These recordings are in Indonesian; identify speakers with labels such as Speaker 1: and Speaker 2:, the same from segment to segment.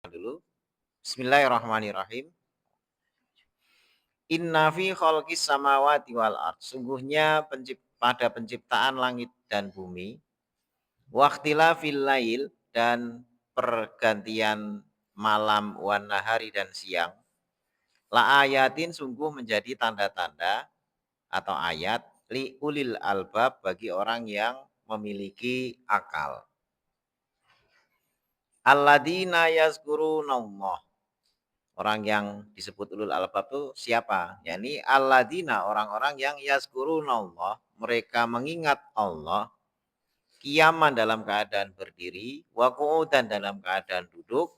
Speaker 1: Dulu. Bismillahirrahmanirrahim. Inna fi khalqis samawati wal ard. Sungguhnya pada penciptaan langit dan bumi, waqtilafil lail dan pergantian malam wan nahari dan siang. La ayatin sungguh menjadi tanda-tanda atau ayat li ulil albab bagi orang yang memiliki akal. Alladzina yazkurunallah. Orang yang disebut ulul albab itu siapa? Yani alladzina orang-orang yang yazkurunallah, mereka mengingat Allah qiyaman dalam keadaan berdiri, wa qu'udan dalam keadaan duduk,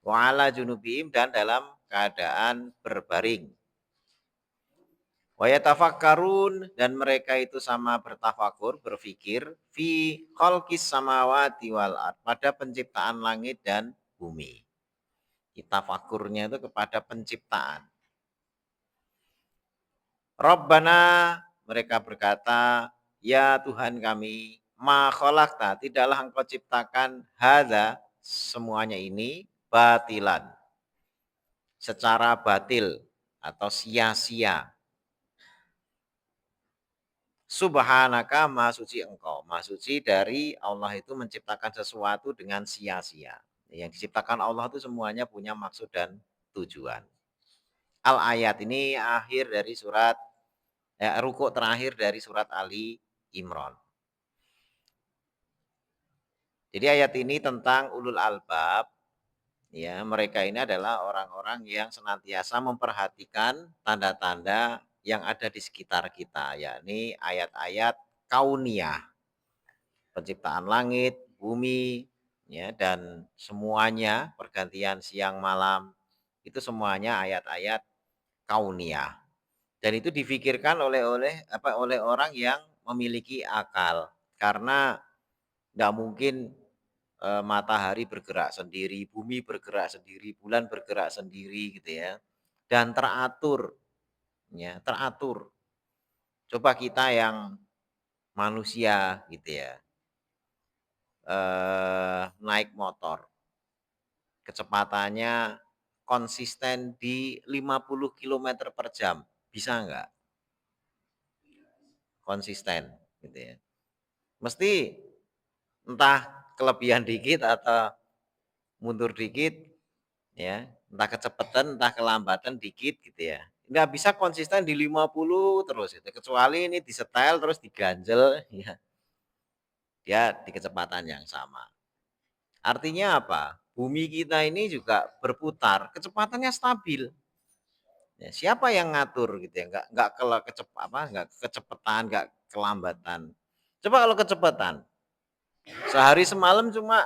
Speaker 1: wa ala junubihim dan dalam keadaan berbaring. Wa yatafakkarun dan mereka itu sama bertafakur, berfikir fi khalqis samawati wal ard, pada penciptaan langit dan bumi. Tafakurnya itu kepada penciptaan. Rabbana, mereka berkata, ya Tuhan kami, ma khalaqta, tidaklah engkau ciptakan hadza, semuanya ini batilan, secara batil atau sia-sia. Subhanaka, maha suci engkau. Maha suci dari Allah itu menciptakan sesuatu dengan sia-sia. Yang diciptakan Allah itu semuanya punya maksud dan tujuan. Al-ayat ini akhir dari surat rukuk terakhir dari surat Ali Imran. Jadi ayat ini tentang ulul albab. Ya, mereka ini adalah orang-orang yang senantiasa memperhatikan tanda-tanda yang ada di sekitar kita, yakni ayat-ayat kauniyah, penciptaan langit, bumi, ya, dan semuanya pergantian siang malam itu semuanya ayat-ayat kauniyah. Dan itu difikirkan oleh orang yang memiliki akal, karena nggak mungkin matahari bergerak sendiri, bumi bergerak sendiri, bulan bergerak sendiri gitu ya. Dan teratur, ya, teratur. Coba kita yang manusia gitu ya, naik motor, kecepatannya konsisten di 50 kilometer per jam, bisa nggak? Konsisten gitu ya. Mesti entah kelebihan dikit atau mundur dikit, ya, entah kecepatan entah kelambatan dikit gitu ya, nggak bisa konsisten di 50 terus itu, kecuali ini disetel terus diganjel ya, dia di kecepatan yang sama. Artinya apa? Bumi kita ini juga berputar, kecepatannya stabil. Ya, siapa yang ngatur gitu ya? Nggak nggak kecepatan, nggak kelambatan. Coba kalau kecepatan, sehari semalam cuma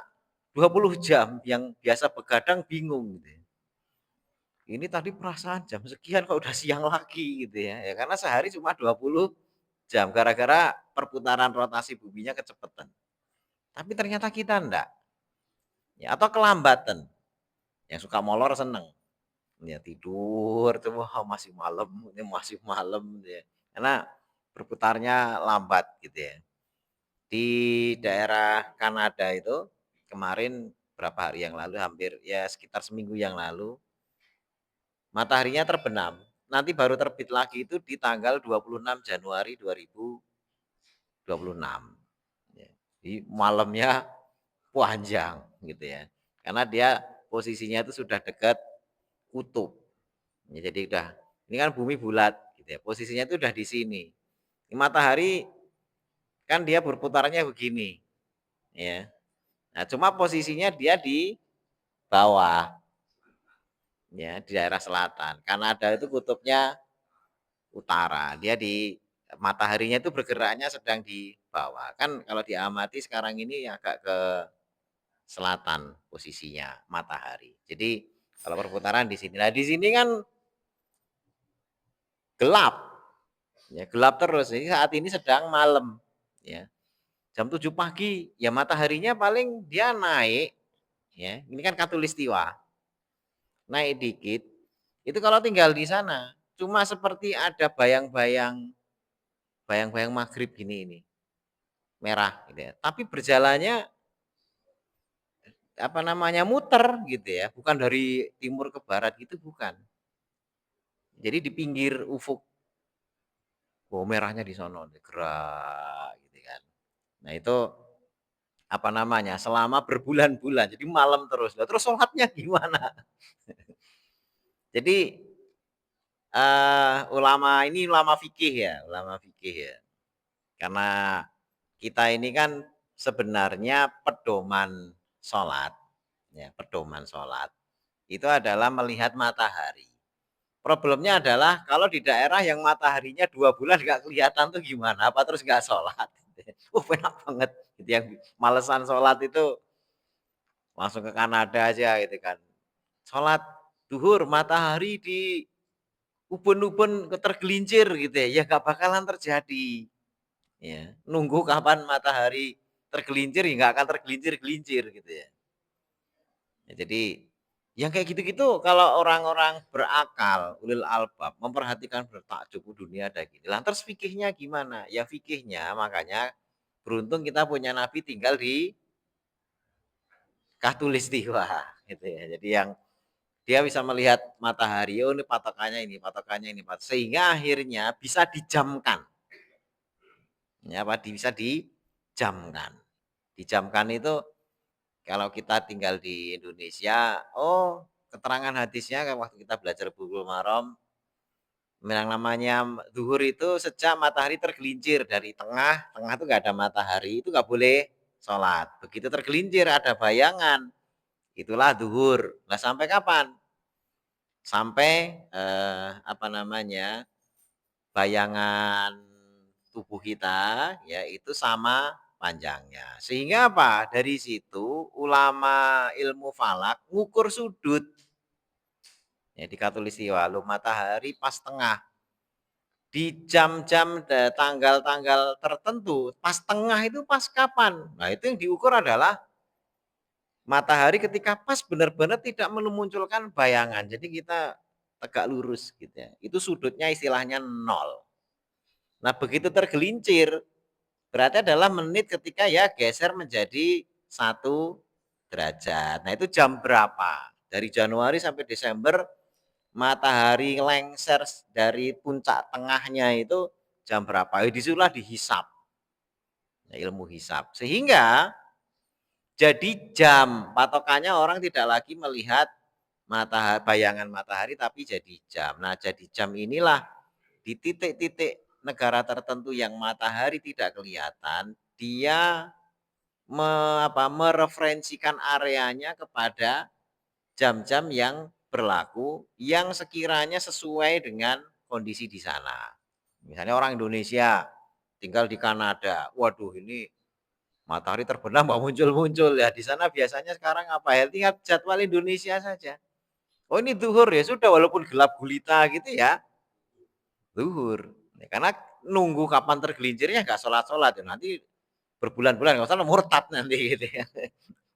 Speaker 1: 20 jam, yang biasa begadang bingung gitu ya. Ini tadi perasaan jam sekian kok udah siang lagi gitu ya. Ya karena sehari cuma 20 jam gara-gara perputaran rotasi buminya kecepatan. Tapi ternyata kita enggak. Ya, atau kelambatan. Yang suka molor seneng. Ya tidur tuh wah masih malam, ini masih malam gitu ya. Karena berputarnya lambat gitu ya. Di daerah Kanada itu kemarin berapa hari yang lalu, hampir ya sekitar seminggu yang lalu, mataharinya terbenam, nanti baru terbit lagi itu di tanggal 26 Januari 2026. Ya, jadi malamnya panjang gitu ya. Karena dia posisinya itu sudah dekat kutub. Ya, jadi udah, ini kan bumi bulat gitu ya. Posisinya itu udah di sini. Ini matahari kan dia berputarnya begini, ya. Nah, cuma posisinya dia di bawah, ya, di daerah selatan. Kanada itu kutubnya utara. Dia di mataharinya itu bergeraknya sedang di bawah. Kan kalau diamati sekarang ini agak ke selatan posisinya matahari. Jadi kalau perputaran di sini. Nah, di sini kan gelap. Ya, gelap terus. Ini saat ini sedang malam, ya. Jam 7 pagi ya mataharinya paling dia naik, ya. Ini kan khatulistiwa. Naik dikit. Itu kalau tinggal di sana cuma seperti ada bayang-bayang maghrib gini ini, merah gitu ya. Tapi berjalannya apa namanya, muter gitu ya, bukan dari timur ke barat gitu, bukan. Jadi di pinggir ufuk, oh merahnya di sono, gerak gitu kan. Nah itu apa namanya, selama berbulan-bulan, jadi malam terus. Lah terus sholatnya gimana? Jadi ulama ini ulama fikih ya, ulama fikih ya. Karena kita ini kan sebenarnya pedoman sholat, ya, pedoman sholat itu adalah melihat matahari. Problemnya adalah kalau di daerah yang mataharinya 2 bulan nggak kelihatan tuh gimana? Apa terus nggak sholat? Enak banget. Gitu yang malesan sholat itu langsung ke Kanada aja gitu kan. Sholat duhur matahari di ubun-ubun tergelincir gitu ya, ya nggak bakalan terjadi. Ya, nunggu kapan matahari tergelincir ya nggak akan tergelincir-gelincir gitu ya. Ya, jadi yang kayak gitu-gitu kalau orang-orang berakal, ulil albab, memperhatikan bertakjub dunia ada gini. Lantas fikihnya gimana? Ya fikihnya makanya beruntung kita punya nabi tinggal di Katulistiwa gitu ya. Jadi yang dia bisa melihat matahari, oh ini patokannya ini, sehingga akhirnya bisa dijamkan. Ya, apa bisa dijamkan. Dijamkan itu kalau kita tinggal di Indonesia, oh keterangan hadisnya waktu kita belajar Bulughul Maram, yang namanya zuhur itu sejak matahari tergelincir dari tengah, tengah itu nggak ada matahari, itu nggak boleh sholat. Begitu tergelincir ada bayangan, itulah zuhur. Nah sampai kapan? Sampai apa namanya bayangan tubuh kita yaitu sama panjangnya. Sehingga apa? Dari situ ulama ilmu falak ngukur sudut. Ya di Katulistiwa, lo matahari pas tengah. Di jam-jam tanggal-tanggal tertentu, pas tengah itu pas kapan? Nah, itu yang diukur adalah matahari ketika pas benar-benar tidak memunculkan bayangan. Jadi kita tegak lurus gitu ya. Itu sudutnya istilahnya nol. Nah, begitu tergelincir berarti adalah menit ketika ya geser menjadi 1 derajat. Nah itu jam berapa? Dari Januari sampai Desember matahari lengser dari puncak tengahnya itu jam berapa? Disitulah dihisap. Nah, ilmu hisap. Sehingga jadi jam patokannya orang tidak lagi melihat matahari, bayangan matahari tapi jadi jam. Nah jadi jam inilah di titik-titik negara tertentu yang matahari tidak kelihatan, dia mereferensikan areanya kepada jam-jam yang berlaku yang sekiranya sesuai dengan kondisi di sana. Misalnya orang Indonesia tinggal di Kanada, waduh ini matahari terbenam nggak muncul-muncul ya di sana biasanya sekarang apa ya tinggal jadwal Indonesia saja. Oh ini zuhur ya sudah walaupun gelap gulita gitu ya zuhur. Ya, karena nunggu kapan tergelincirnya nggak sholat-sholat ya nanti berbulan-bulan nggak salah murtad nanti gitu ya.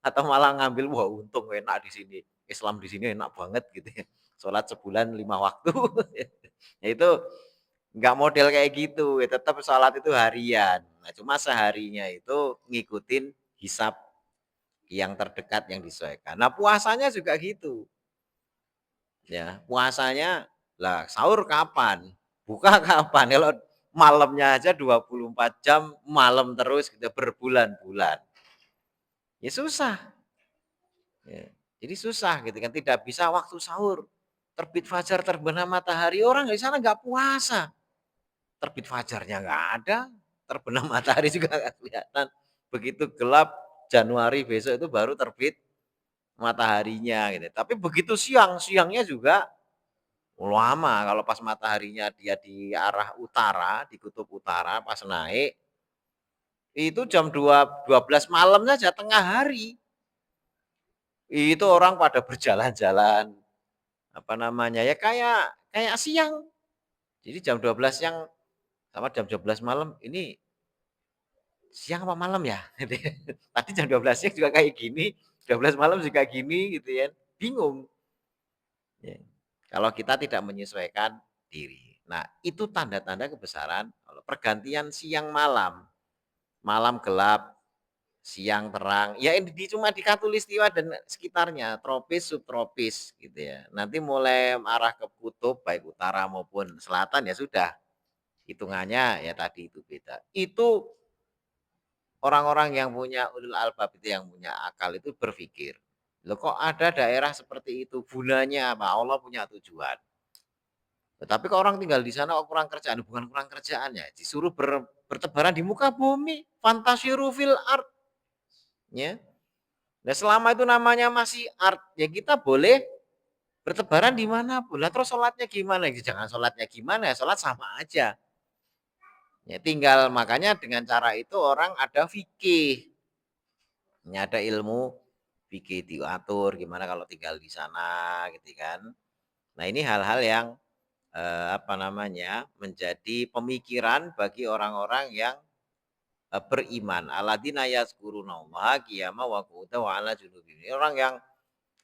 Speaker 1: Atau malah ngambil wah untung enak di sini. Islam di sini enak banget gitu ya. Sholat sebulan 5 waktu. Ya itu nggak model kayak gitu. Ya, tetap sholat itu harian. Nah, cuma seharinya itu ngikutin hisap yang terdekat yang disesuaikan. Nah puasanya juga gitu. Ya puasanya lah sahur kapan? Buka kapan? Kalau malamnya aja 24 jam malam terus kita berbulan-bulan. Ya susah. Ya. Jadi susah gitu kan, tidak bisa waktu sahur. Terbit fajar terbenam matahari, orang di sana nggak puasa. Terbit fajarnya nggak ada, terbenam matahari juga nggak kelihatan. Begitu gelap Januari besok itu baru terbit mataharinya gitu. Tapi begitu siang, siangnya juga lama kalau pas mataharinya dia di arah utara, di kutub utara pas naik itu jam 12 malam saja tengah hari. Itu orang pada berjalan-jalan apa namanya ya kayak kayak siang. Jadi jam 12 siang sama jam 12 malam ini siang apa malam ya? Tadi jam 12 siang juga kayak gini, 12 malam juga gini gitu ya. Bingung. Ya. Kalau kita tidak menyesuaikan diri. Nah, itu tanda-tanda kebesaran kalau pergantian siang malam, malam gelap, siang terang. Ya ini cuma di Katulistiwa dan sekitarnya, tropis, subtropis gitu ya. Nanti mulai arah ke kutub baik utara maupun selatan ya sudah hitungannya ya tadi itu beda. Itu orang-orang yang punya ulul albab itu yang punya akal itu berpikir, loh kok ada daerah seperti itu? Gunanya apa? Allah punya tujuan. Tetapi kalau orang tinggal di sana kok kurang kerjaan, bukan kurang kerjaan ya, disuruh bertebaran di muka bumi, fantasiru fil art, ya. Nah, selama itu namanya masih art, ya kita boleh bertebaran di mana pun. Lah terus sholatnya gimana? Ya, jangan sholatnya gimana ya, sholat sama aja. Ya tinggal makanya dengan cara itu orang ada fikih. Ini ada ilmu fikih diatur gimana kalau tinggal di sana gitu kan. Nah, ini hal-hal yang apa namanya, menjadi pemikiran bagi orang-orang yang beriman. Alladzina yazkurunallaha qiyaman wa qu'udan wa 'ala junubihim. Ini orang yang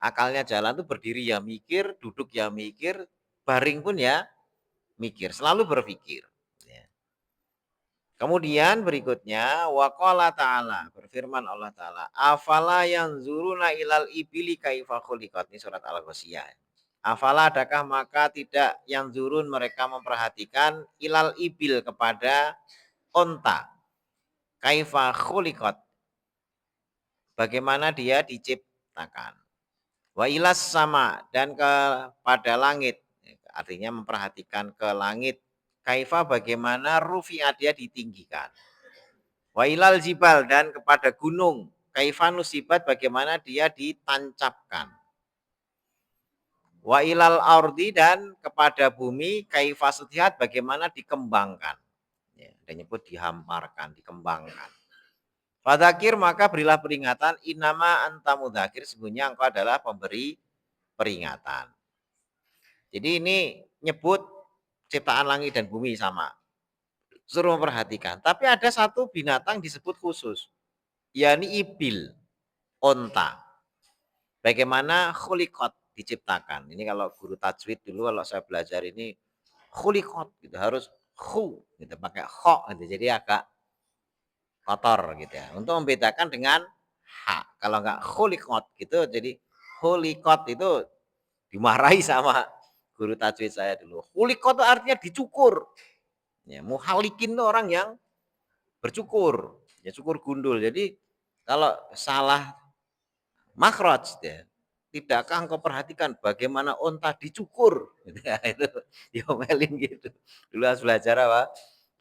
Speaker 1: akalnya jalan tuh berdiri ya mikir, duduk ya mikir, baring pun ya mikir, selalu berpikir. Ya. Kemudian berikutnya waqala ta'ala, berfirman Allah Ta'ala, afala yanzuruna ilal ibili kaifa khuliqat. Ini surat Al-Ghasyiyah. Afala adakah maka tidak yang zurun mereka memperhatikan ilal ibil kepada onta. Kaifa khuliqat. Bagaimana dia diciptakan. Wa ilas sama dan kepada langit. Artinya memperhatikan ke langit. Kaifa bagaimana rufi'at dia ditinggikan. Wa ilal jibal dan kepada gunung. Kaifa nusibat bagaimana dia ditancapkan. Wa ilal ardi dan kepada bumi kaifa sutihat bagaimana dikembangkan. Ya, ada nyebut dihamparkan, dikembangkan. Fadzakir maka berilah peringatan inama anta mudzakir sesungguhnya engkau adalah pemberi peringatan. Jadi ini nyebut ciptaan langit dan bumi sama. Suruh memperhatikan. Tapi ada satu binatang disebut khusus. Yakni ibil, onta. Bagaimana khuliqat diciptakan. Ini kalau guru tajwid dulu kalau saya belajar ini khuliqat gitu harus khu gitu pakai kho gitu. Jadi agak kotor gitu ya. Untuk membedakan dengan ha. Kalau enggak khuliqat gitu jadi khuliqat itu dimarahi sama guru tajwid saya dulu. Khuliqat itu artinya dicukur. Ya, muhalikin itu orang yang bercukur. Ya cukur gundul. Jadi kalau salah makhraj ya, tidakkah engkau perhatikan bagaimana onta dicukur? Gitu ya, itu diomelin gitu. Dulu harus belajar apa?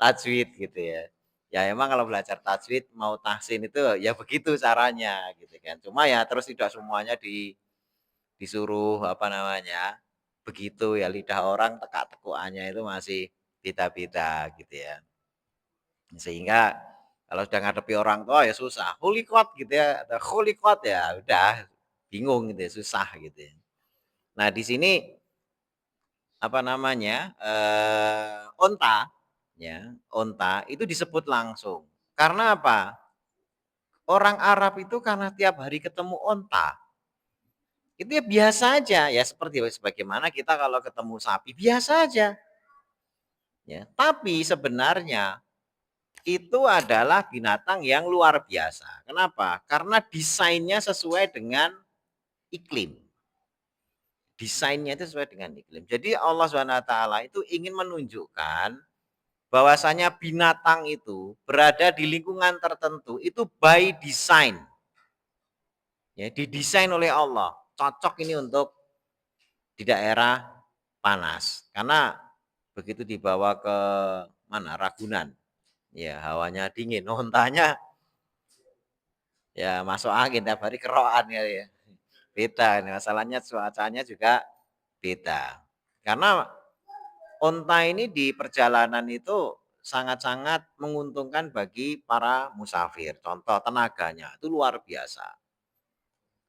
Speaker 1: Tajwid gitu ya. Ya emang kalau belajar tajwid mau tahsin itu ya begitu caranya gitu kan. Cuma ya terus tidak semuanya disuruh apa namanya begitu ya lidah orang tekak-tekukannya itu masih beda-beda gitu ya. Sehingga kalau sudah ngadepi orang tua ya susah. Hulikot gitu ya, ada hulikot ya udah bingung gitu ya, susah gitu ya. Nah, di sini apa namanya? Onta ya, onta itu disebut langsung. Karena apa? Orang Arab itu karena tiap hari ketemu onta, itu ya biasa aja ya seperti sebagaimana kita kalau ketemu sapi biasa aja. Ya, tapi sebenarnya itu adalah binatang yang luar biasa. Kenapa? Karena desainnya sesuai dengan iklim. Desainnya itu sesuai dengan iklim. Jadi Allah SWT itu ingin menunjukkan bahwasanya binatang itu berada di lingkungan tertentu itu by design. Ya, didesain oleh Allah. Cocok ini untuk di daerah panas. Karena begitu dibawa ke mana? Ragunan. Ya, hawanya dingin. Ontanya ya masuk angin tiap hari keroan ya. Beda ini masalahnya cuacanya juga beda. Karena onta ini di perjalanan itu sangat-sangat menguntungkan bagi para musafir. Contoh tenaganya itu luar biasa.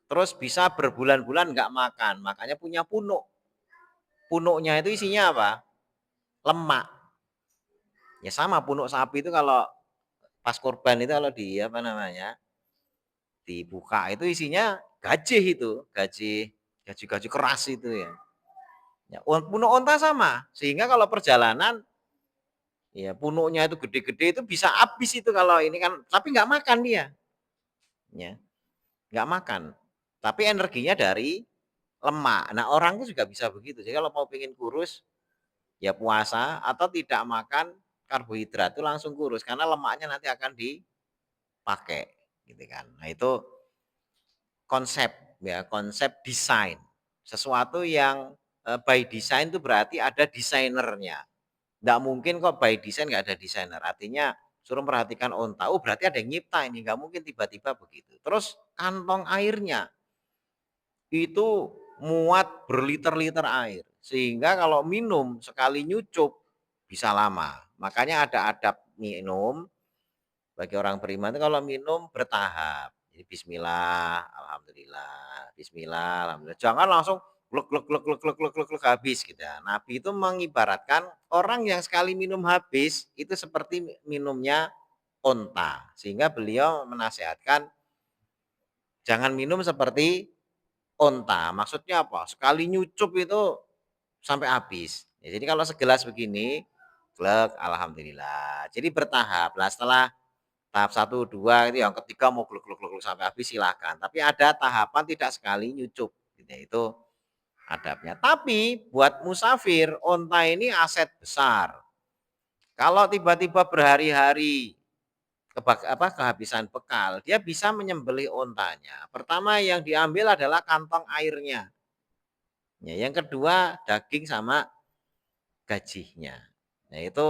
Speaker 1: Terus bisa berbulan-bulan nggak makan, makanya punya punuk. Punuknya itu isinya apa? Lemak. Ya sama punuk sapi itu kalau pas kurban itu kalau di apa namanya? Dibuka itu isinya gajih itu, gaji keras itu ya. Ya, punuk onta sama, sehingga kalau perjalanan ya punuknya itu gede-gede itu bisa habis itu kalau ini kan, tapi nggak makan dia. ya, nggak makan. Tapi energinya dari lemak. Nah, orang itu juga bisa begitu. Jadi kalau mau pengen kurus, ya puasa atau tidak makan karbohidrat itu langsung kurus karena lemaknya nanti akan dipakai, gitu kan. Nah, itu konsep ya, konsep desain. Sesuatu yang by design itu berarti ada desainernya. Nggak mungkin kok by design nggak ada desainer. Artinya suruh perhatikan onta, oh berarti ada yang nyipta ini, nggak mungkin tiba-tiba begitu. Terus kantong airnya itu muat berliter-liter air. Sehingga kalau minum sekali nyucup bisa lama. Makanya ada adab minum bagi orang beriman itu kalau minum bertahap. Jadi bismillah, alhamdulillah, bismillah, alhamdulillah. Jangan langsung gluk gluk gluk gluk gluk gluk gluk gluk habis gitu ya. Nabi itu mengibaratkan orang yang sekali minum habis itu seperti minumnya onta. Sehingga beliau menasihatkan jangan minum seperti onta. Maksudnya apa? Sekali nyucup itu sampai habis. Ya, jadi kalau segelas begini, glek, alhamdulillah. Jadi bertahap. Lah setelah tahap satu 2 itu yang ketiga mau gluk gluk gluk sampai habis silahkan. Tapi ada tahapan tidak sekali nyucup. Gitu ya, itu adabnya. Tapi buat musafir, onta ini aset besar. Kalau tiba-tiba berhari-hari kehabisan bekal, dia bisa menyembelih ontanya. Pertama yang diambil adalah kantong airnya. Ya, yang kedua daging sama gajinya. Nah, itu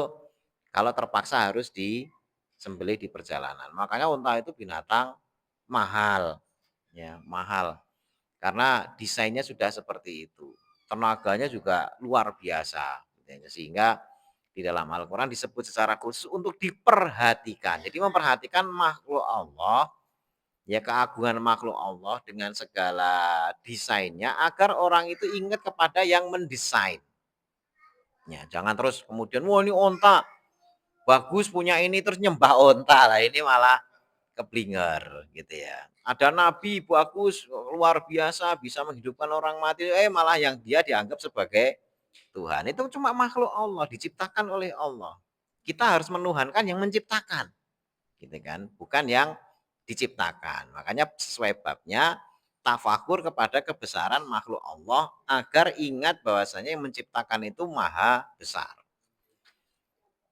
Speaker 1: kalau terpaksa harus disembelih di perjalanan. Makanya unta itu binatang mahal, ya, mahal. Karena desainnya sudah seperti itu. Tenaganya juga luar biasa, sehingga di dalam Al-Quran disebut secara khusus untuk diperhatikan. Jadi memperhatikan makhluk Allah, ya keagungan makhluk Allah dengan segala desainnya agar orang itu ingat kepada yang mendesain. Ya, jangan terus kemudian wah ini onta bagus punya ini terus nyembah onta lah ini malah keblinger gitu ya. Ada nabi bagus luar biasa bisa menghidupkan orang mati malah yang dia dianggap sebagai Tuhan. Itu cuma makhluk Allah diciptakan oleh Allah. Kita harus menuhankan yang menciptakan. Gitu kan, bukan yang diciptakan. Makanya sesuai babnya tafakur kepada kebesaran makhluk Allah agar ingat bahwasanya yang menciptakan itu maha besar.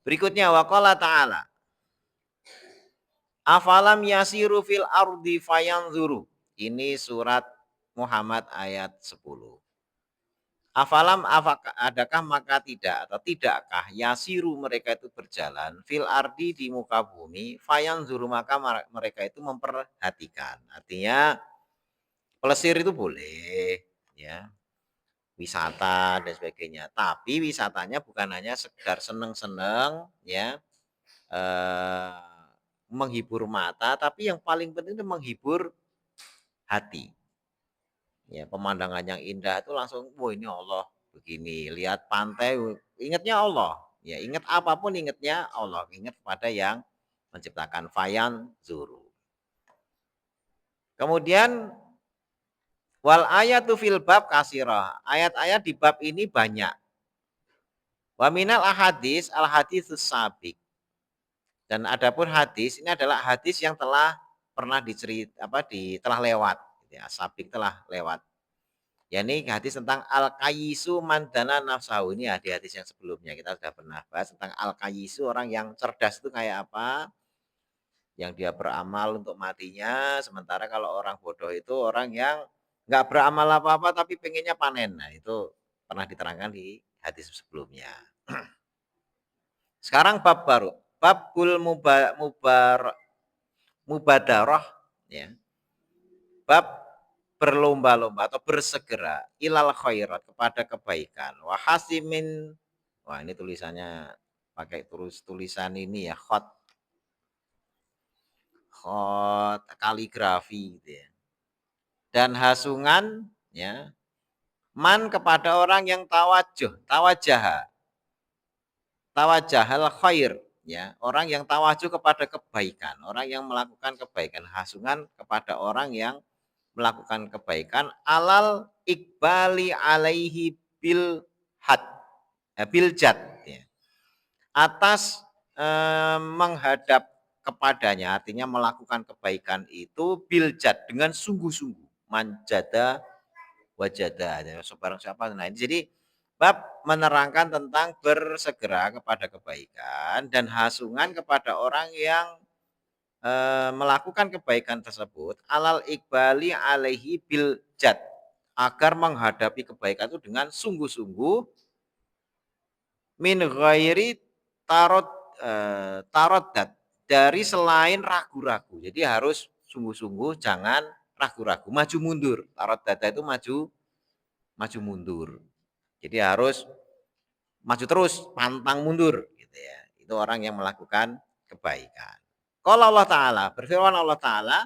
Speaker 1: Berikutnya waqala ta'ala. Afalam yasiru fil ardi fayanzuru. Ini surat Muhammad ayat 10. Afalam adakah maka tidak atau tidakkah yasiru mereka itu berjalan fil ardi di muka bumi fayanzuru maka mereka itu memperhatikan. Artinya pelesir itu boleh ya, wisata dan sebagainya. Tapi wisatanya bukan hanya sekedar seneng-seneng ya, eh, menghibur mata, tapi yang paling penting itu menghibur hati. Ya, pemandangan yang indah itu langsung, wah ini Allah begini. Lihat pantai, ingatnya Allah. Ya, ingat apapun ingatnya Allah. Ingat pada yang menciptakan fayan zuru. Kemudian wal ayatu fil bab kasirah. Ayat-ayat di bab ini banyak. Wa minal ahadis al haditsus sabiq. Dan adapun hadis ini adalah hadis yang telah pernah telah lewat. Ya, sabik telah lewat. Ya ini hadis tentang al-kayisu mandana nafsahu. Ini hadis yang sebelumnya kita sudah pernah bahas tentang al-kayisu, orang yang cerdas itu kayak apa, yang dia beramal untuk matinya, sementara kalau orang bodoh itu orang yang nggak beramal apa-apa tapi pengennya panen. Nah itu pernah diterangkan di hadis sebelumnya. Sekarang bab baru, babul mubadarah, ya, bab berlomba-lomba atau bersegera ilal khairat kepada kebaikan. Wahasimin, wah ini tulisannya pakai tulisan ini ya, khot kaligrafi gitu ya. Dan hasungan ya, man kepada orang yang tawajahal khair ya, orang yang tawajuh kepada kebaikan, orang yang melakukan kebaikan, hasungan kepada orang yang melakukan kebaikan alal ikbali alaihi bil had bil jad ya. Atas menghadap kepadanya, artinya melakukan kebaikan itu biljad dengan sungguh-sungguh, manjada wajada, ya, barang siapa. Nah, jadi bab menerangkan tentang bersegera kepada kebaikan dan hasungan kepada orang yang melakukan kebaikan tersebut alal iqbali alaihi biljad, agar menghadapi kebaikan itu dengan sungguh-sungguh, min ghairi tarot taroddat, dari selain ragu-ragu. Jadi harus sungguh-sungguh, jangan ragu-ragu, maju mundur. Taroddat itu maju maju mundur. Jadi harus maju terus, pantang mundur gitu ya. Itu orang yang melakukan kebaikan. Qala Allah Ta'ala, berfirman Allah Ta'ala,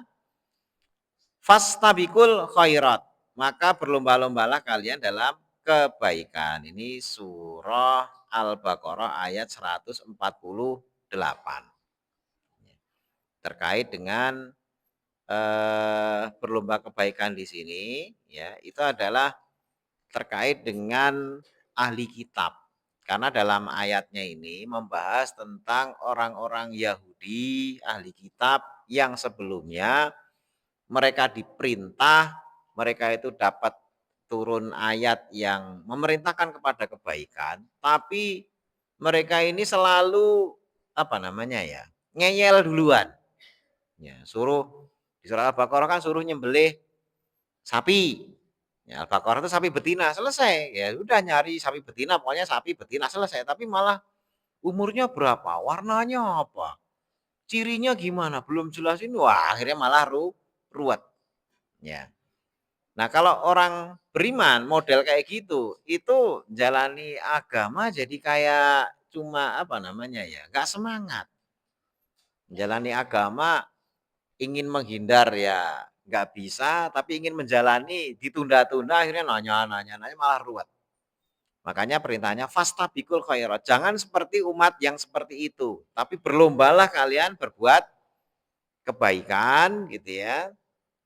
Speaker 1: fastabikul khairat, maka berlomba-lombalah kalian dalam kebaikan. Ini surah Al-Baqarah ayat 148. Terkait dengan berlomba kebaikan di sini, ya, itu adalah terkait dengan ahli kitab. Karena dalam ayatnya ini membahas tentang orang-orang Yahudi ahli kitab yang sebelumnya mereka diperintah, mereka itu dapat turun ayat yang memerintahkan kepada kebaikan, tapi mereka ini selalu apa namanya ya, ngeyel duluan. Ya, suruh di surah Al-Baqarah kan suruh nyembelih sapi. Ya, Al-Baqarah itu sapi betina, selesai. Ya udah nyari sapi betina, pokoknya sapi betina selesai. Tapi malah umurnya berapa, warnanya apa, cirinya gimana, belum jelasin. Wah, akhirnya malah ruwet. Ya. Nah, kalau orang beriman model kayak gitu, itu jalani agama jadi kayak cuma apa namanya ya, nggak semangat. Jalani agama ingin menghindar ya nggak bisa, tapi ingin menjalani ditunda-tunda, akhirnya nanya malah ruwet. Makanya perintahnya fastabikul khairat. Jangan seperti umat yang seperti itu, tapi berlombalah kalian berbuat kebaikan gitu ya.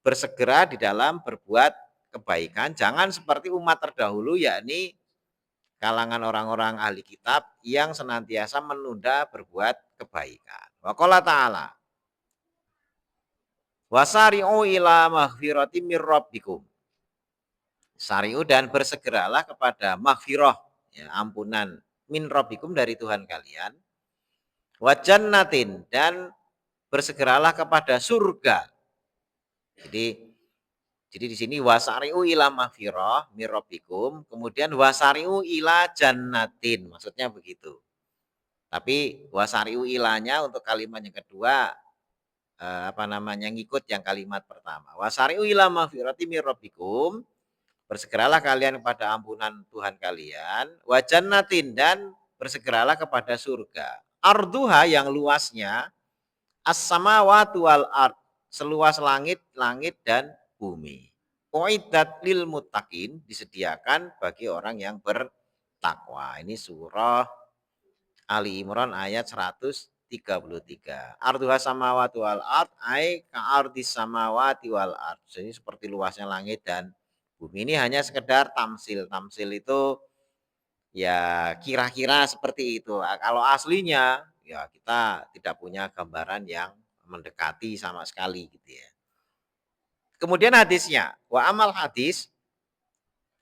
Speaker 1: Bersegera di dalam berbuat kebaikan, jangan seperti umat terdahulu, yakni kalangan orang-orang ahli kitab yang senantiasa menunda berbuat kebaikan. Wa qala ta'ala, wasari'u ila maghfirati mir rabbikum. Sari'u, dan bersegeralah kepada maghfirah, ya, ampunan, min rabbikum, dari Tuhan kalian, wa jannatin, dan bersegeralah kepada surga. Jadi di sini wasari'u ila maghfirah mir rabbikum, kemudian wasari'u ila jannatin, maksudnya begitu. Tapi wasari'u ilanya untuk kalimat yang kedua apa namanya, ngikut yang kalimat pertama. Wasari'u ila maghfirati mir rabbikum, bersegeralah kalian kepada ampunan Tuhan kalian, wa jannatin, dan bersegeralah kepada surga. Arduha, yang luasnya, as-samawati wal ard, seluas langit dan bumi. Uiddat lil muttaqin, disediakan bagi orang yang bertakwa. Ini surah Ali Imran ayat 133. Arduha samawati wal ard ai ka ardis samawati wal ard. Jadi seperti luasnya langit dan bumi. Ini hanya sekedar tamsil. Tamsil itu ya kira-kira seperti itu. Kalau aslinya ya kita tidak punya gambaran yang mendekati sama sekali gitu ya. Kemudian hadisnya, wa amal hadis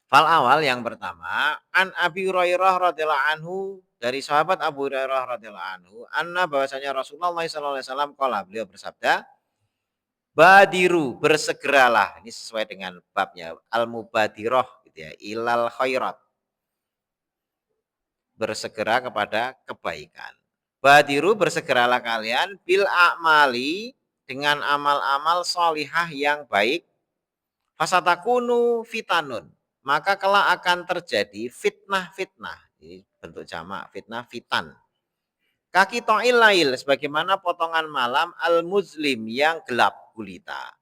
Speaker 1: fal awal, yang pertama, an Abi Hurairah radhiyallahu anhu, dari sahabat Abu Hurairah radhiyallahu anhu, anna, bahwasanya Rasulullah sallallahu alaihi wasallam qala, beliau bersabda, badiru, bersegeralah, ini sesuai dengan babnya, al mubadirah gitu ya, ilal khairat, bersegera kepada kebaikan. Badiru, bersegeralah kalian, bil a'mali, dengan amal-amal solihah yang baik, fasatakunu fitanun, maka kelak akan terjadi fitnah-fitnah. Ini bentuk jamak, fitnah, fitan. Kaki to'il lail, sebagaimana potongan malam, al-muzlim, yang gelap gulita.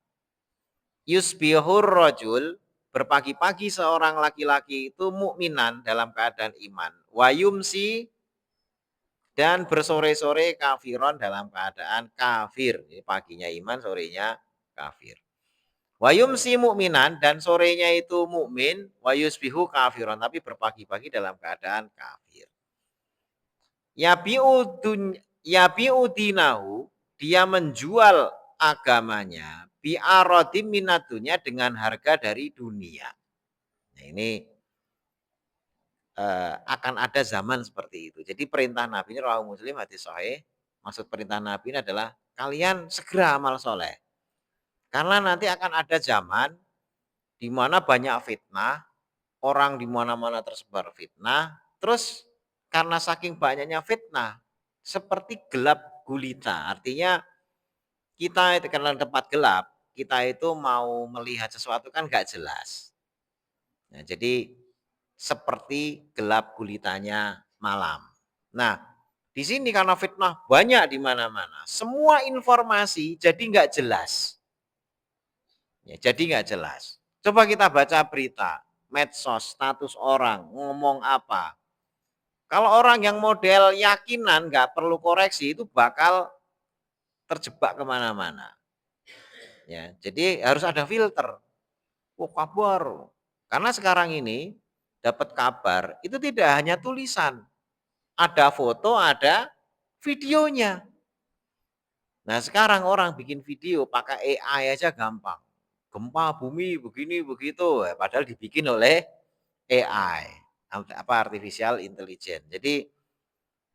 Speaker 1: Yusbihur rojul, berpagi-pagi seorang laki-laki itu mukminan, dalam keadaan iman. Wayumsi, dan bersore-sore kafiron, dalam keadaan kafir. Jadi paginya iman, sorenya kafir. Wayumsi mukminan, dan sorenya itu mukmin, wayusbihu kafiron, tapi berpagi-pagi dalam keadaan kafir. Yabi'u dinahu, dia menjual agamanya bi'aradhi minad dunya dengan harga dari dunia. Nah, ini akan ada zaman seperti itu. Jadi perintah Nabi ini rawahu Muslim hadis sahih. Maksud perintah Nabi ini adalah kalian segera amal soleh. Karena nanti akan ada zaman di mana banyak fitnah, orang di mana-mana tersebar fitnah, terus karena saking banyaknya fitnah, seperti gelap gulita. Artinya kita itu karena tempat gelap, kita itu mau melihat sesuatu kan nggak jelas. Nah, jadi seperti gelap gulitanya malam. Nah, di sini karena fitnah banyak di mana-mana, semua informasi jadi nggak jelas. Ya, jadi nggak jelas. Coba kita baca berita, medsos, status orang, ngomong apa. Kalau orang yang model yakinan nggak perlu koreksi itu bakal terjebak kemana-mana. Ya, jadi harus ada filter. Oh, kabar. Karena sekarang ini dapat kabar itu tidak hanya tulisan, ada foto, ada videonya. Nah, sekarang orang bikin video pakai AI aja gampang. Gempa bumi begini begitu, padahal dibikin oleh AI, artificial intelligence. Jadi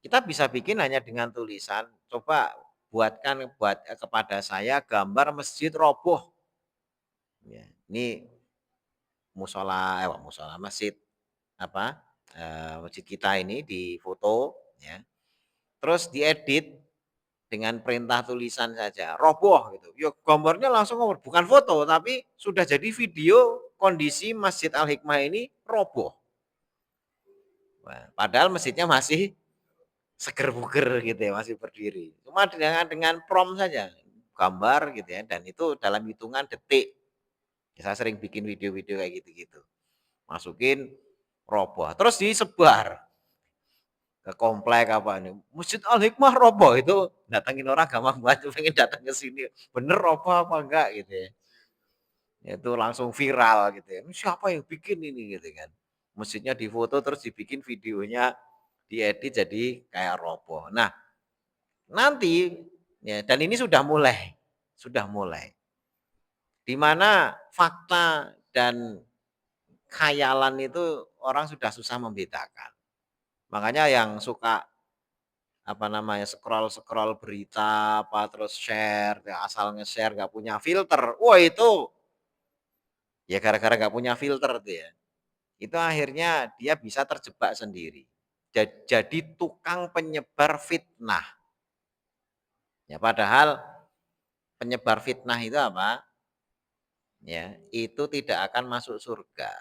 Speaker 1: kita bisa bikin hanya dengan tulisan. Coba buat kepada saya gambar masjid roboh. Ya, ini musola masjid apa masjid kita ini di foto, ya. Terus diedit dengan perintah tulisan saja, roboh gitu. Ya gambarnya langsung bukan foto tapi sudah jadi video kondisi Masjid Al Hikmah ini roboh. Nah, padahal masjidnya masih seger buger gitu ya, masih berdiri. Cuma dengan prompt saja, gambar gitu ya, dan itu dalam hitungan detik. Ya, saya sering bikin video-video kayak gitu-gitu. Masukin roboh, terus disebar ke komplek apa nih. Masjid Al Hikmah roboh itu datangin orang gampang banget pengen datang ke sini. Bener roboh apa enggak gitu ya. Itu langsung viral gitu ya. Ini siapa yang bikin ini gitu kan. Masjidnya difoto terus dibikin videonya diedit jadi kayak roboh. Nah, nanti ya dan ini sudah mulai di mana fakta dan khayalan itu orang sudah susah membedakan. Makanya yang suka apa namanya scroll berita apa terus share ya asal nge-share nggak punya filter, wah itu ya gara-gara nggak punya filter tuh ya, itu akhirnya dia bisa terjebak sendiri jadi tukang penyebar fitnah. Ya padahal penyebar fitnah itu apa, ya itu tidak akan masuk surga.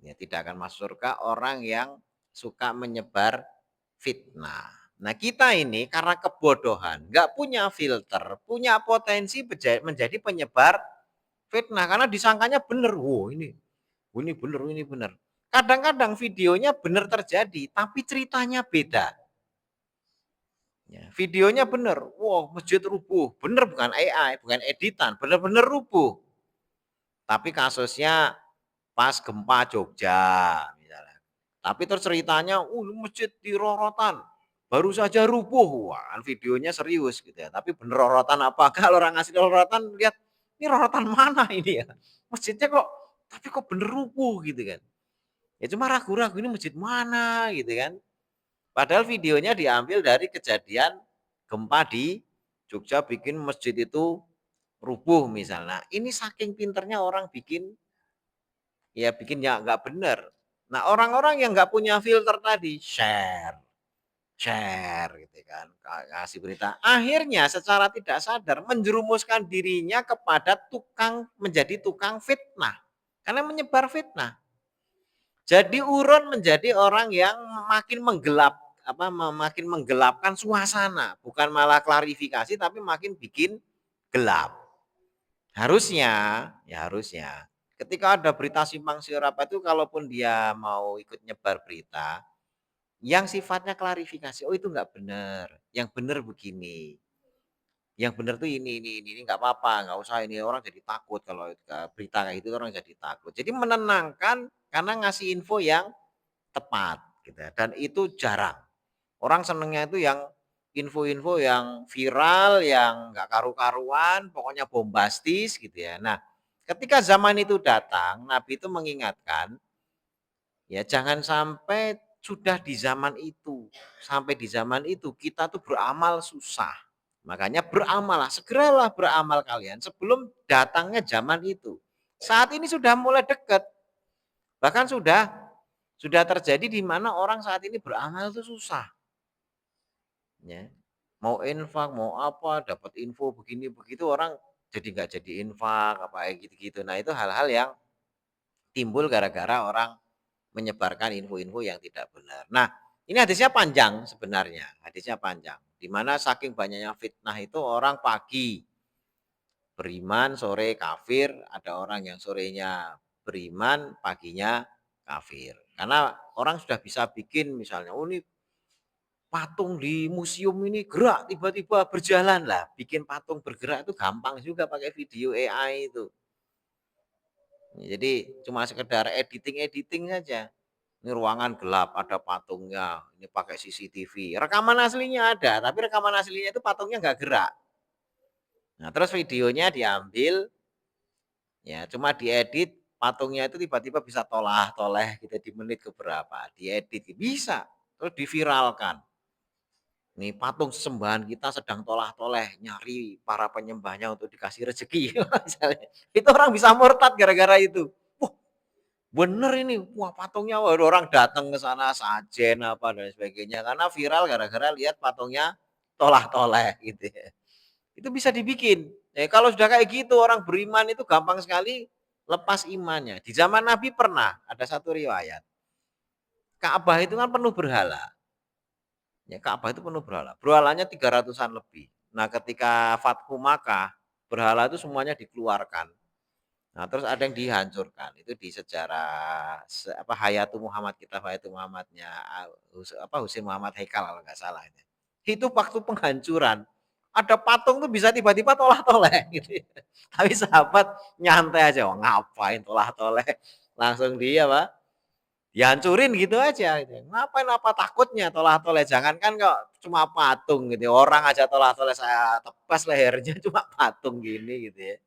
Speaker 1: Ya, tidak akan masuk surga orang yang suka menyebar fitnah. Nah, kita ini karena kebodohan, nggak punya filter, punya potensi menjadi penyebar fitnah karena disangkanya benar. Wow, ini benar, ini benar. Kadang-kadang videonya benar terjadi, tapi ceritanya beda. Ya, videonya benar. Wow, masjid rubuh. Benar bukan AI, bukan editan, benar-benar rubuh. Tapi kasusnya pas gempa Jogja misalnya. Tapi terus ceritanya, masjid di Rorotan baru saja rubuh, wah kan videonya serius gitu ya. Tapi bener Rorotan apa? Kalau orang ngasih Rorotan lihat ini Rorotan mana ini ya? Masjidnya kok tapi kok bener rubuh gitu kan. Ya cuma ragu-ragu ini masjid mana gitu kan. Padahal videonya diambil dari kejadian gempa di Jogja bikin masjid itu rubuh misalnya. Ini saking pinternya orang bikin ya nggak benar. Nah orang-orang yang nggak punya filter tadi share gitu kan, kasih berita. Akhirnya secara tidak sadar menjerumuskan dirinya kepada menjadi tukang fitnah. Karena menyebar fitnah. Jadi urun menjadi orang yang makin menggelapkan suasana, bukan malah klarifikasi tapi makin bikin gelap. Harusnya ketika ada berita simpang siur apa itu kalaupun dia mau ikut nyebar berita yang sifatnya klarifikasi, oh itu nggak benar, yang benar begini, yang benar tuh ini nggak apa-apa, nggak usah ini orang jadi takut kalau berita kayak gitu orang jadi takut. Jadi menenangkan karena ngasih info yang tepat gitu ya, dan itu jarang. Orang senengnya itu yang info-info yang viral, yang nggak karu-karuan, pokoknya bombastis gitu ya. Nah, ketika zaman itu datang, Nabi itu mengingatkan, ya jangan sampai sudah di zaman itu, sampai di zaman itu kita tuh beramal susah. Makanya beramalah, segeralah beramal kalian sebelum datangnya zaman itu. Saat ini sudah mulai dekat, bahkan sudah terjadi di mana orang saat ini beramal itu susah. Ya. Mau infak, mau apa, dapat info begini begitu orang jadi nggak jadi infak apa kayak gitu-gitu. Nah itu hal-hal yang timbul gara-gara orang menyebarkan info-info yang tidak benar. Nah ini hadisnya panjang sebenarnya, hadisnya panjang. Di mana saking banyaknya fitnah itu orang pagi beriman, sore kafir, ada orang yang sorenya beriman, paginya kafir. Karena orang sudah bisa bikin misalnya, oh ini patung di museum ini gerak tiba-tiba berjalan lah. Bikin patung bergerak itu gampang juga pakai video AI itu. Jadi cuma sekedar editing-editing saja. Ini ruangan gelap, ada patungnya, ini pakai CCTV. Rekaman aslinya ada, tapi rekaman aslinya itu patungnya nggak gerak. Nah, terus videonya diambil, ya cuma diedit, patungnya itu tiba-tiba bisa tolah-toleh gitu di menit keberapa, diedit bisa, terus diviralkan. Nih patung sesembahan kita sedang tolah-toleh nyari para penyembahnya untuk dikasih rezeki misalnya. Itu orang bisa murtad gara-gara itu. Wah, bener ini. Wah, patungnya wah, orang datang ke sana sajen apa dan sebagainya karena viral gara-gara lihat patungnya tolah-toleh gitu ya. Itu bisa dibikin. Kalau sudah kayak gitu orang beriman itu gampang sekali lepas imannya. Di zaman Nabi pernah ada satu riwayat. Ka'bah itu kan penuh berhala. Ya, Ka'bah itu penuh berhala. Berhalanya 300-an lebih. Nah, ketika Fathu Makkah, berhala itu semuanya dikeluarkan. Nah, terus ada yang dihancurkan. Itu di sejarah Hayatu Muhammad, kitab Hayatu Muhammadnya Husain Muhammad Haikal kalau nggak salah itu. Itu waktu penghancuran. Ada patung tuh bisa tiba-tiba tolah-toleh gitu. Ya. Tapi sahabat nyantai aja, oh, ngapain tolah-toleh? Langsung dia, Pak, dihancurin gitu aja gitu. Ngapain apa takutnya tolah-toleh, jangankan kok cuma patung gitu. Orang aja tolah-toleh saya tebas lehernya cuma patung gini gitu ya.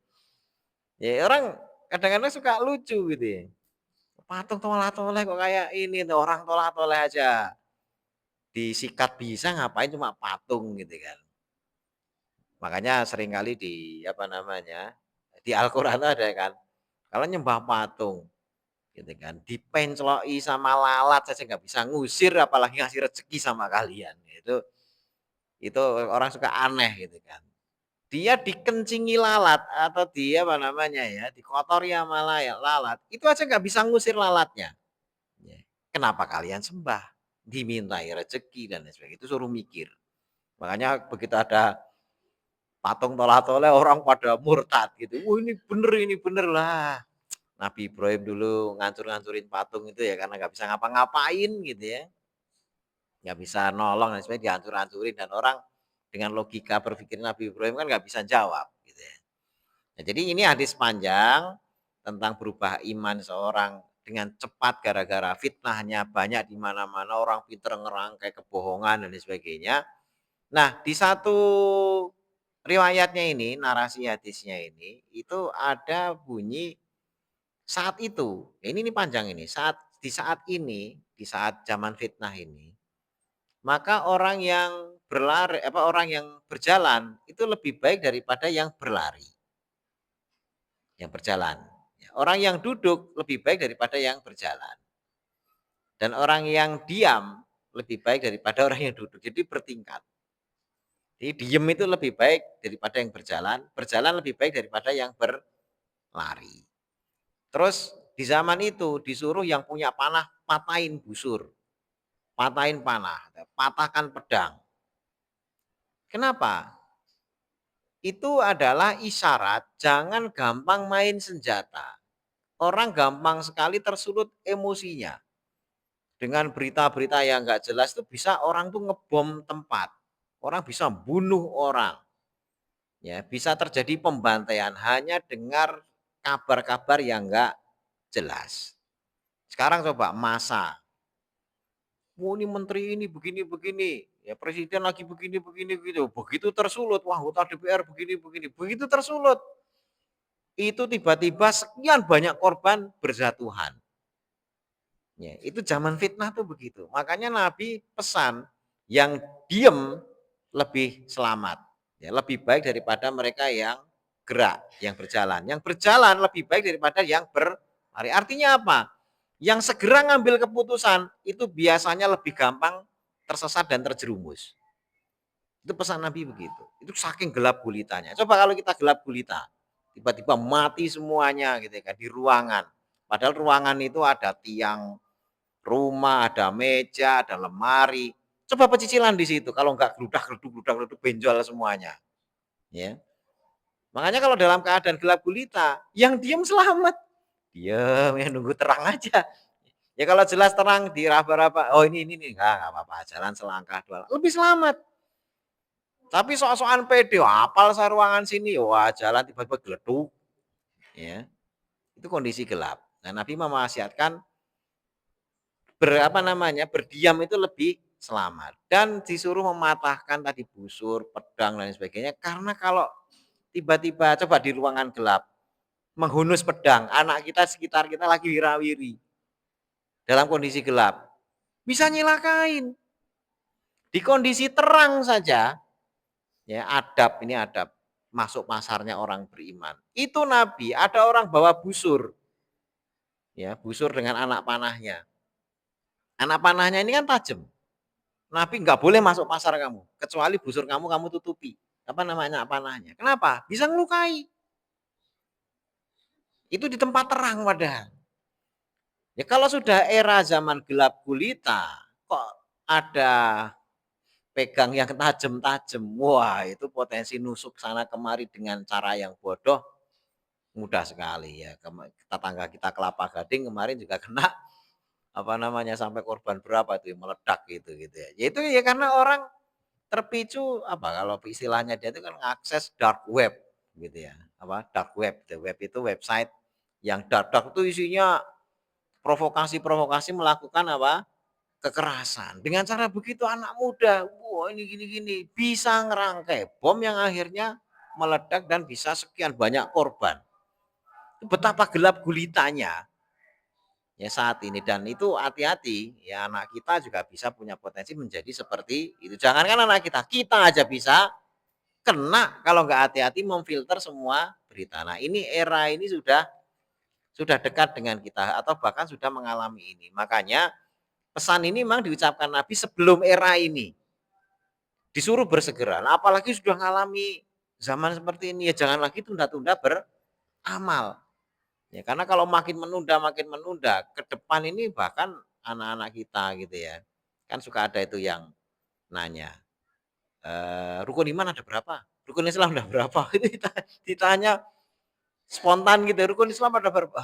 Speaker 1: Ya orang kadang-kadang suka lucu gitu ya. Patung tolah-toleh kok kayak ini orang tolah-toleh aja disikat bisa ngapain cuma patung gitu kan. Makanya seringkali di apa namanya? Di Al-Qur'an ada kan. Kalau nyembah patung gitu kan. Dipencloki sama lalat saja nggak bisa ngusir apalagi ngasih rezeki sama kalian. Itu orang suka aneh gitu kan. Dia dikencingi lalat atau dia apa namanya ya, dikotori sama lalat, itu aja nggak bisa ngusir lalatnya. Ya. Kenapa kalian sembah? Dimintai rezeki dan lain sebagainya. Itu suruh mikir. Makanya begitu ada patung tolah-toleh orang pada murtad gitu. Wah ini bener lah. Nabi Ibrahim dulu ngancur-ngancurin patung itu ya karena nggak bisa ngapa-ngapain gitu ya. Nggak bisa nolong dan sebagainya dihancur-hancurin dan orang dengan logika berpikir Nabi Ibrahim kan nggak bisa jawab gitu ya. Nah, jadi ini hadis panjang tentang berubah iman seorang dengan cepat gara-gara fitnahnya banyak di mana-mana orang pinter ngerangkai kebohongan dan sebagainya. Nah, di satu riwayatnya ini, narasi hadisnya ini, itu ada bunyi saat itu, ini panjang ini, saat ini, di saat zaman fitnah ini, maka orang yang berlari, orang yang berjalan itu lebih baik daripada yang berlari, yang berjalan. Orang yang duduk lebih baik daripada yang berjalan. Dan orang yang diam lebih baik daripada orang yang duduk. Jadi bertingkat. Jadi diem itu lebih baik daripada yang berjalan lebih baik daripada yang berlari. Terus di zaman itu disuruh yang punya panah patahin busur, patahin panah, patahkan pedang. Kenapa? Itu adalah isyarat jangan gampang main senjata. Orang gampang sekali tersulut emosinya. Dengan berita-berita yang nggak jelas itu bisa orang tuh ngebom tempat. Orang bisa bunuh orang. Ya, bisa terjadi pembantaian hanya dengar kabar-kabar yang nggak jelas. Sekarang coba masa "Oh, ini menteri ini begini-begini, ya presiden lagi begini-begini gitu." Begitu tersulut, wah anggota DPR begini-begini. Begitu tersulut, itu tiba-tiba sekian banyak korban berjatuhan. Ya, itu zaman fitnah tuh begitu. Makanya Nabi pesan yang diem lebih selamat. Ya, lebih baik daripada mereka yang gerak, yang berjalan. Yang berjalan lebih baik daripada yang berlari. Artinya apa? Yang segera ngambil keputusan itu biasanya lebih gampang tersesat dan terjerumus. Itu pesan Nabi begitu. Itu saking gelap gulitanya. Coba kalau kita gelap gulita, tiba-tiba mati semuanya gitu kan di ruangan. Padahal ruangan itu ada tiang rumah, ada meja, ada lemari. Coba pecicilan di situ. Kalau enggak geludak-geluduk benjol semuanya. Ya. Makanya kalau dalam keadaan gelap gulita, yang diem selamat. Diam, ya nunggu terang aja. Ya kalau jelas terang diraba-raba, oh ini enggak apa-apa, jalan selangkah dua. Lebih selamat. Tapi sok-sokan pede, apal saya ruangan sini, wah jalan tiba-tiba geleduk. Ya. Itu kondisi gelap. Nah, Nabi mewasiatkan berdiam itu lebih selamat dan disuruh mematahkan tadi busur, pedang dan sebagainya karena kalau tiba-tiba coba di ruangan gelap menghunus pedang, anak kita sekitar kita lagi wirawiri dalam kondisi gelap, bisa nyilakain. Di kondisi terang saja, ya adab ini adab masuk pasarnya orang beriman. Itu Nabi, ada orang bawa busur, ya busur dengan anak panahnya. Anak panahnya ini kan tajam. Nabi nggak boleh masuk pasar kamu, kecuali busur kamu tutupi. Apa namanya panahnya? Kenapa? Bisa ngelukai. Itu di tempat terang padahal. Ya kalau sudah era zaman gelap gulita, kok ada pegang yang tajam-tajam, wah itu potensi nusuk sana kemari dengan cara yang bodoh mudah sekali ya. Tetangga kita Kelapa Gading kemarin juga kena apa namanya sampai korban berapa tuh meledak gitu ya. Ya itu ya karena orang terpicu apa kalau istilahnya dia itu kan mengakses dark web gitu ya. Apa dark web? The web itu website yang dark itu isinya provokasi-provokasi melakukan apa? Kekerasan. Dengan cara begitu anak muda, wah ini gini-gini bisa ngerangkai bom yang akhirnya meledak dan bisa sekian banyak korban. Betapa gelap gulitanya ya saat ini dan itu hati-hati ya anak kita juga bisa punya potensi menjadi seperti itu. Jangankan anak kita aja bisa kena kalau nggak hati-hati memfilter semua berita. Nah ini era ini sudah dekat dengan kita atau bahkan sudah mengalami ini. Makanya pesan ini memang diucapkan Nabi sebelum era ini. Disuruh bersegera. Nah, apalagi sudah mengalami zaman seperti ini ya jangan lagi tunda-tunda beramal. Ya karena kalau makin menunda ke depan ini bahkan anak-anak kita gitu ya. Kan suka ada itu yang nanya, rukun iman ada berapa? Rukun Islam ada berapa? Itu ditanya spontan gitu, rukun Islam ada berapa?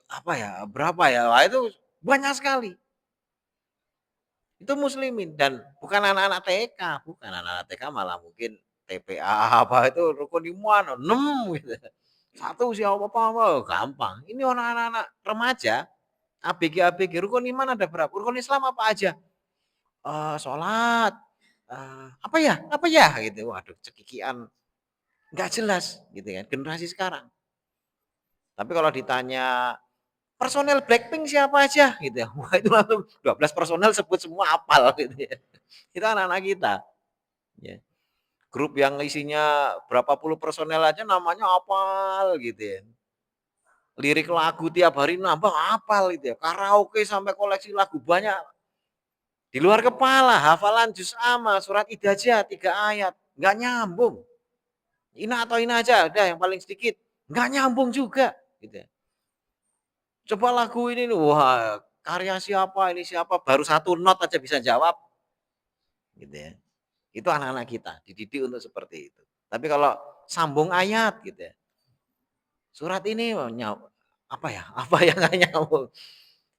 Speaker 1: Apa ya? Berapa ya? Wah, itu banyak sekali. Itu muslimin dan bukan anak-anak TK, bukan anak-anak TK malah mungkin TPA apa itu rukun iman 6 gitu. Satu siapa apa gampang. Ini orang anak-anak remaja, ABG rukun iman ada berapa? Rukun Islam apa aja? Sholat, apa ya? Apa ya? Gitu. Waduh, cekikian nggak jelas gitu kan generasi sekarang. Tapi kalau ditanya personel Blackpink siapa aja gitu ya. Wah, itu langsung 12 personel sebut semua apal gitu ya. Itu anak-anak kita. Ya. Grup yang isinya berapa puluh personel aja namanya apal gitu ya. Lirik lagu tiap hari nambah apal gitu ya. Karaoke sampai koleksi lagu banyak. Di luar kepala, hafalan juz amma, surat Idajah 3 ayat. Nggak nyambung. Ina atau ina aja, ada yang paling sedikit. Nggak nyambung juga. Gitu ya. Coba lagu ini, wah karya siapa, ini siapa, baru satu not aja bisa jawab. Gitu ya. Itu anak-anak kita, dididik untuk seperti itu. Tapi kalau sambung ayat gitu ya. Surat ini apa ya? Apa yang nggak nyambung?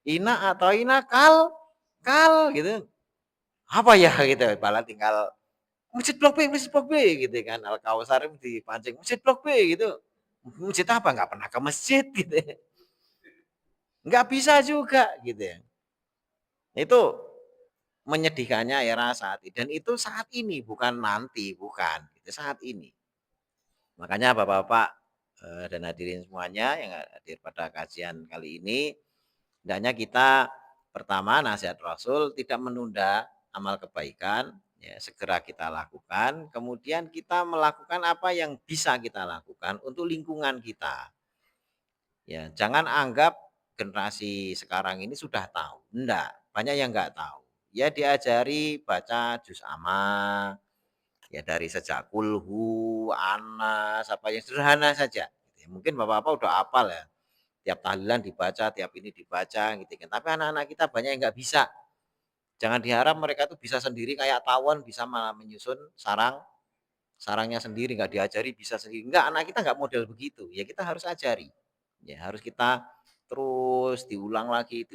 Speaker 1: Ina atau ina kal gitu. Apa ya gitu. Malah tinggal masjid blok B gitu kan. Al Kausar dipancing masjid blok B gitu. Masjid apa? Nggak pernah ke masjid gitu. Nggak bisa juga gitu ya. Itu menyedihkannya era saat ini dan itu saat ini bukan nanti, bukan, itu saat ini. Makanya Bapak-bapak, dan hadirin semuanya yang hadir pada kajian kali ini, hendaknya kita pertama nasihat Rasul tidak menunda amal kebaikan, ya, segera kita lakukan, kemudian kita melakukan apa yang bisa kita lakukan untuk lingkungan kita. Ya, jangan anggap generasi sekarang ini sudah tahu. Enggak, banyak yang enggak tahu. Ya diajari baca juz amma, ya dari sejak kulhu, anas, apa yang sederhana saja. Ya, mungkin bapak-bapak udah hafal ya. Tiap tahlilan dibaca, tiap ini dibaca gitu kan. Tapi anak-anak kita banyak yang nggak bisa. Jangan diharap mereka tuh bisa sendiri kayak tawon bisa malah menyusun sarangnya sendiri, nggak diajari bisa sendiri. Enggak, anak kita nggak model begitu. Ya kita harus ajari. Ya harus kita terus diulang lagi.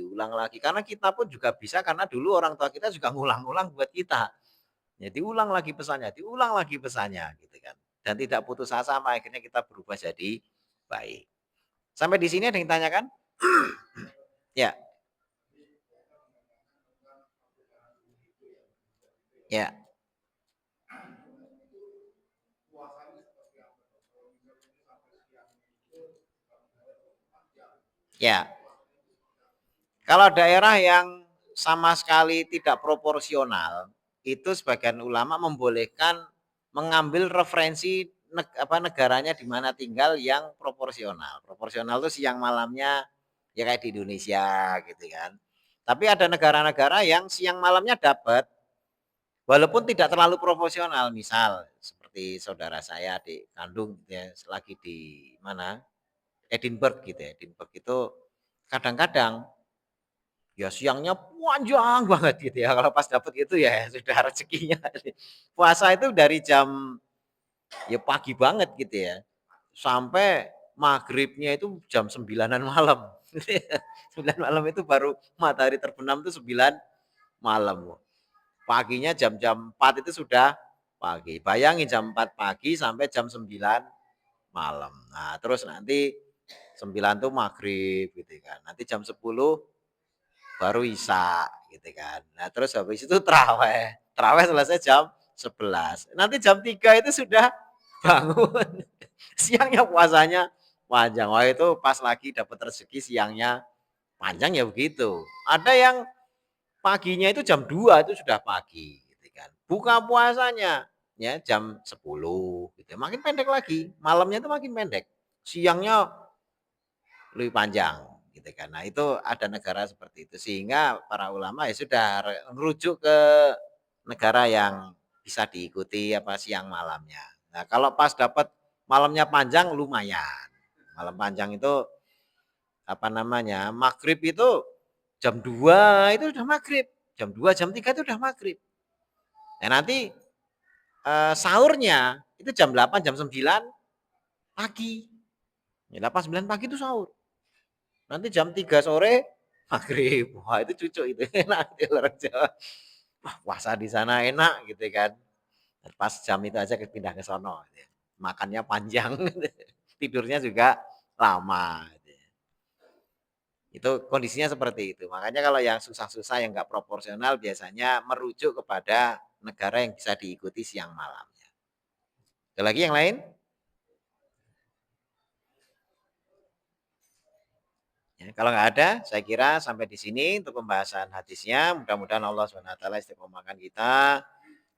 Speaker 1: Karena kita pun juga bisa karena dulu orang tua kita juga ngulang-ngulang buat kita. Ya diulang lagi pesannya gitu kan. Dan tidak putus asa sampai akhirnya kita berubah jadi baik. Sampai di sini ada yang tanyakan? Ya, ya, ya. Kalau daerah yang sama sekali tidak proporsional, itu sebagian ulama membolehkan mengambil referensi negaranya di mana tinggal yang proporsional. Proporsional itu siang malamnya ya kayak di Indonesia gitu kan. Tapi ada negara-negara yang siang malamnya dapat walaupun tidak terlalu proporsional. Misal seperti saudara saya di kandung gitu ya, lagi di mana? Edinburgh gitu ya. Edinburgh itu kadang-kadang ya siangnya panjang banget gitu ya. Kalau pas dapet itu ya sudah rezekinya. Puasa itu dari jam ya pagi banget gitu ya. Sampai maghribnya itu jam 9-an malam. 9 malam itu baru matahari terbenam itu 9 malam. Paginya jam-jam 4 itu sudah pagi. Bayangin jam 4 pagi sampai jam 9 malam. Nah, terus nanti 9 tuh maghrib gitu kan. Nanti jam 10 baru isya gitu kan. Nah, terus habis itu terawih. Terawih selesai jam 11. Nanti jam 3 itu sudah bangun. Siangnya puasanya panjang. Wah, itu pas lagi dapat rezeki siangnya panjang ya begitu. Ada yang paginya itu jam 2 itu sudah pagi gitu kan. Buka puasanya ya jam 10 gitu. Makin pendek lagi. Malamnya itu makin pendek. Siangnya lebih panjang gitu kan. Nah, itu ada negara seperti itu sehingga para ulama ya sudah merujuk ke negara yang bisa diikuti apa siang malamnya. Nah, kalau pas dapat malamnya panjang lumayan. Malam panjang itu apa namanya? Maghrib itu jam 2 itu udah maghrib. Jam 2 jam 3 itu udah maghrib. Nah, nanti sahurnya itu jam 8 jam 9 pagi. Ya, 8 9 pagi itu sahur. Nanti jam 3 sore maghrib. Wah, itu cucu itu enak itu orang Jawa. Wah, puasa di sana enak gitu kan. Pas jam itu aja pindah ke sono gitu ya. Makannya panjang, tidurnya juga lama gitu ya. Itu kondisinya seperti itu. Makanya kalau yang susah-susah yang nggak proporsional biasanya merujuk kepada negara yang bisa diikuti siang malamnya. Ada lagi yang lain? Ya, kalau nggak ada, saya kira sampai di sini untuk pembahasan hadisnya. Mudah-mudahan Allah SWT istiqomahkan kita,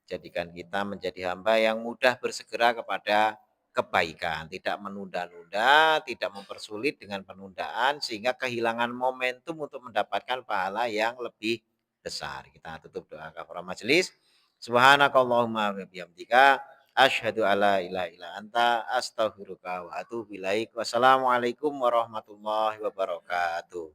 Speaker 1: jadikan kita menjadi hamba yang mudah bersegera kepada kebaikan, tidak menunda-nunda, tidak mempersulit dengan penundaan, sehingga kehilangan momentum untuk mendapatkan pahala yang lebih besar. Kita tutup doa kafaraah majelis. Subhanakallahumma wa bihamdika asyhadu alla ilaha illa anta astaghfiruka wa atubu ilaik. Wassalamualaikum warahmatullahi wabarakatuh.